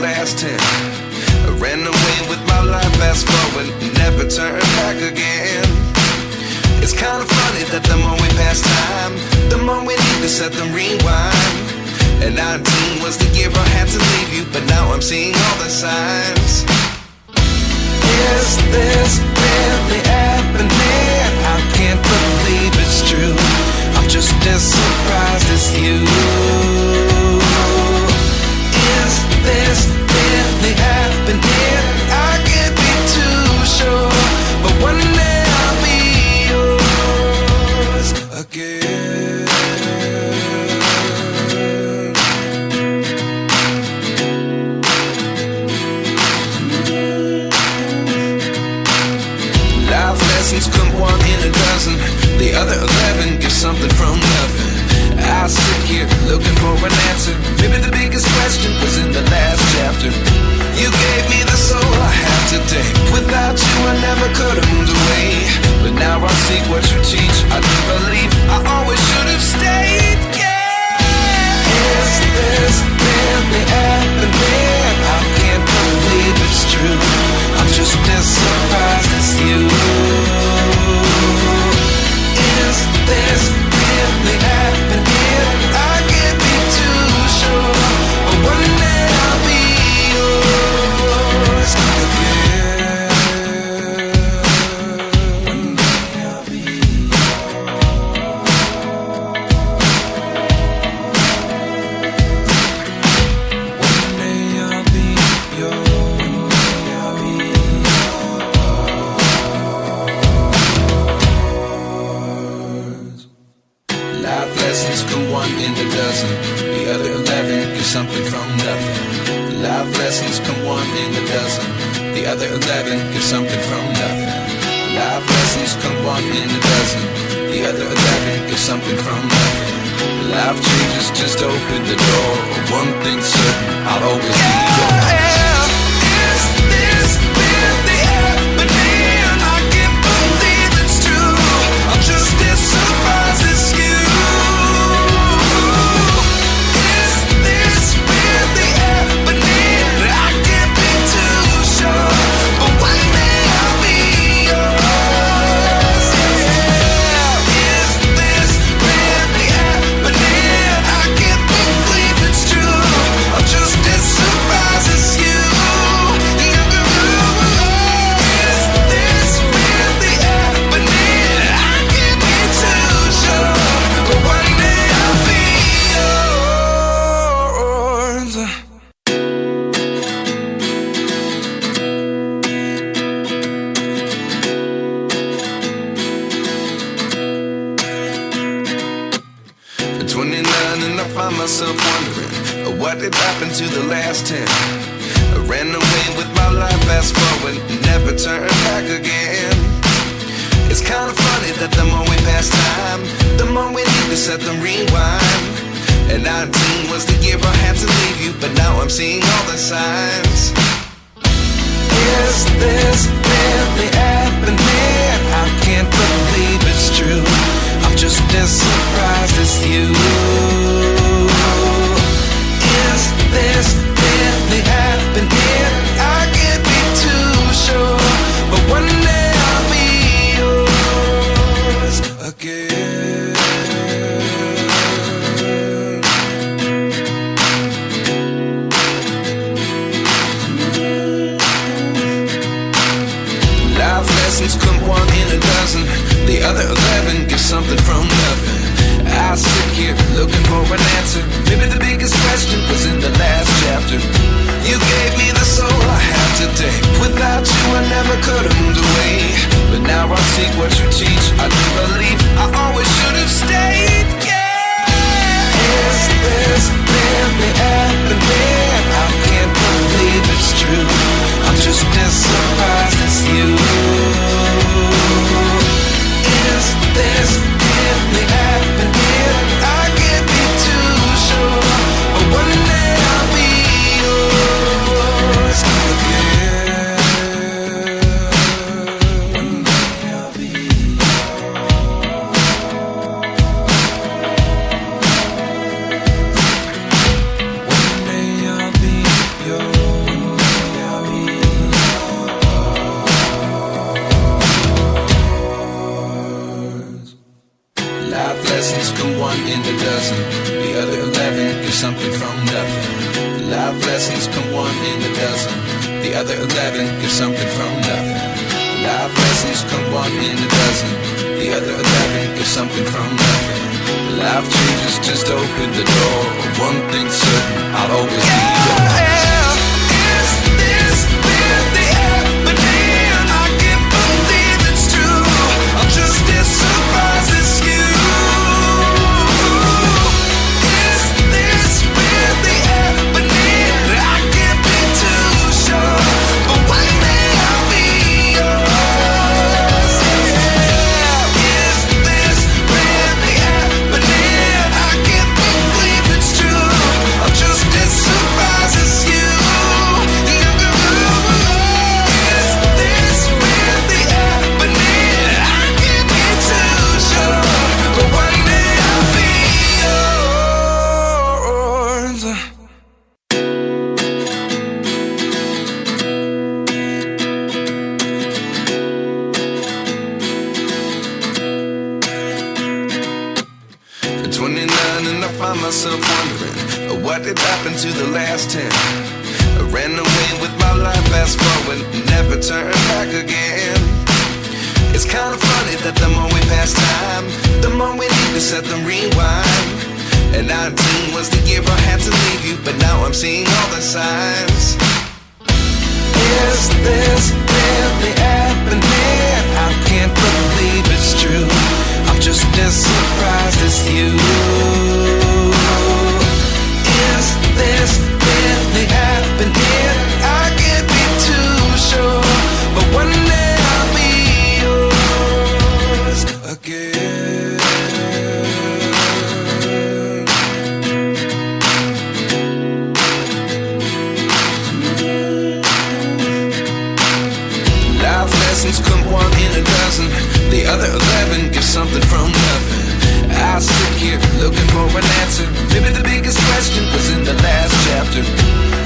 last 10. I ran away with my life, fast forward, never turn back again. It's kind of funny that the more we pass time, the more we need to set the rewind. And 19 was the year I had to leave you, but now I'm seeing all the signs. Is this really happening? I can't believe it's true. I'm just as surprised as you. Is this really happening? I can't be too sure, but one day I'll be yours again. Life lessons come one in a dozen. The other 11 give something from nothing. I sit here looking for an answer. Maybe the biggest question was in the last chapter. You gave me the soul I have today. Without you I never could have moved away. But now I see what you teach. I do believe I always should have stayed. Yeah. Is this really happening? I can't believe it's true. I'm just as surprised as you. Is this really happening? I can't be too sure, but one day I'll be yours again. One day I'll be yours. One day I'll be yours. Life lessons come one in a dozen. The other 11 give something from nothing. Life lessons come one in a dozen. The other 11 give something from nothing. Life lessons come one in a dozen. The other 11 give something from nothing. Life changes just open the door. One thing's certain, I'll always be yours. Is this really happening? I can't believe it's true. I'm just as surprised as you. Is this really happening? I can't be too sure, but one day I'll be yours. Yeah. Is this really happening? I can't believe it's true. I'm just as surprised as you. Is this really happening? I can't be too sure, but one day I'll be yours. At 29 and I find myself wondering what did happen to the last 10. I ran away with my life, fast forward, never turn back again. It's kind of funny that the more we pass time, the more we need to set the rewind. And 19 was the year I had to leave you, but now I'm seeing all the signs. Is this really happening? I can't believe it's true. I'm just as surprised as you. Is this really happening? I can't be too sure, but one day I'll be yours again. Life lessons come one in a dozen. The other 11 give something from nothing. I sit here looking for an answer. Maybe the biggest question was in the last chapter. You gave me the soul I have today. Without you I never could have moved away. But now I see what you teach. I do believe I always should have stayed. Yeah. Is this really happening? I can't believe it's true. I'm just as surprised as you. Is this really happening? I can't be too sure, but one day I'll be yours again. One day I'll be yours. come one in a dozen. The other 11 give something from nothing. Life lessons come one in a dozen. The other 11 give something from nothing. Life changes just open the door. One thing's certain, I'll always be yours. Is this really happening? I can't believe it's true. I'm just as surprised as you. Is this really happening? I can't be too sure, but one day I'll be yours. Is this really happening? I can't believe it's true. I'm just as surprised as you. Is this really happening? I can't be too sure, but one day I'll be yours. At 29 and I find myself wondering, what did happen to the last 10? I ran away with my life, fast forward, never turn back again. It's kind of funny that the more we pass time, the more we need to set the rewind. And 19 was the year I had to leave you, but now I'm seeing all the signs. Is this really happening? I can't believe it's true. I'm just as surprised as you. Is this really happening? I can't be too sure, but one day I'll be yours again. Life lessons come one in a dozen. The other 11 give something from nothing. I sit here looking for an answer. Maybe the biggest question was in the last chapter.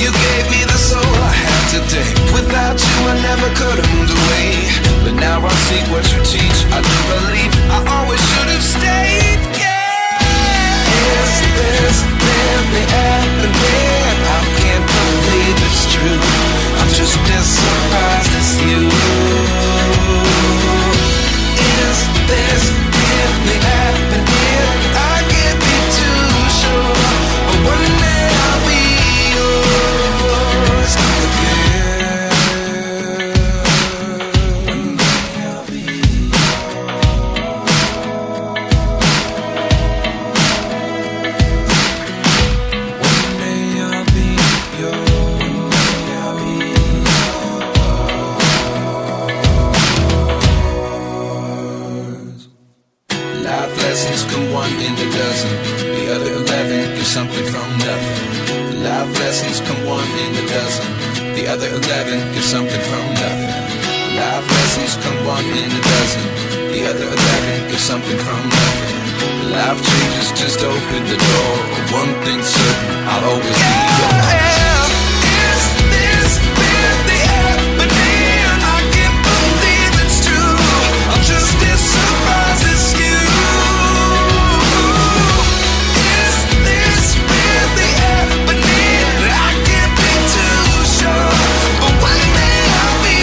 You gave me the soul I have today. Without you I never could have moved away. But now I see what you teach. I do believe I always should have stayed. Yeah. Is this really happening? I can't believe it's true. I'm just as surprised as you. Is this really happening? I can't be too sure, but one day I'll be yours again. One day I'll be yours. One day I'll be yours. Life lessons come one in a dozen. The other 11 give something from nothing. Life lessons come one in a dozen. The other 11 give something from nothing. Life lessons come one in a dozen. The other 11 give something from nothing. Life changes just open the door. One thing's certain, I'll always be yours. Is this really happening? I can't believe it's true. I'm just as surprised as you. Is this really happening? I can't be too sure, but one day I'll be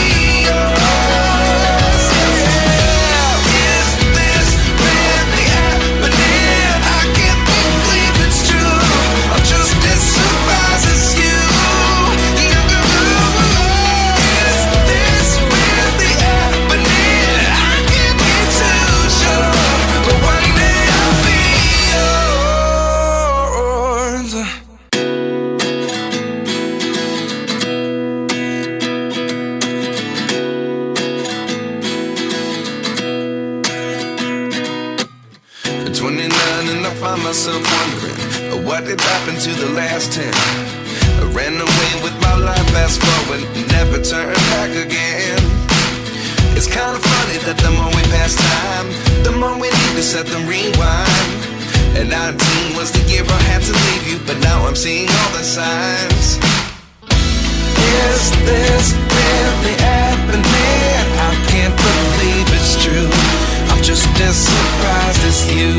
yours. Is this really happening? I can't believe it's true. I'm just as surprised as you. Is this really happening? I can't be too sure, but one day I'll be yours. At 29 and I find myself wondering, what did happen to the last 10? I ran away with my life, fast forward, never turn back again. It's kind of funny that the more we pass time, the more we need to set the rewind. And 19 was the year I had to leave you, but now I'm seeing all the signs. Is this really happening? I can't believe it's true. I'm just as surprised as you.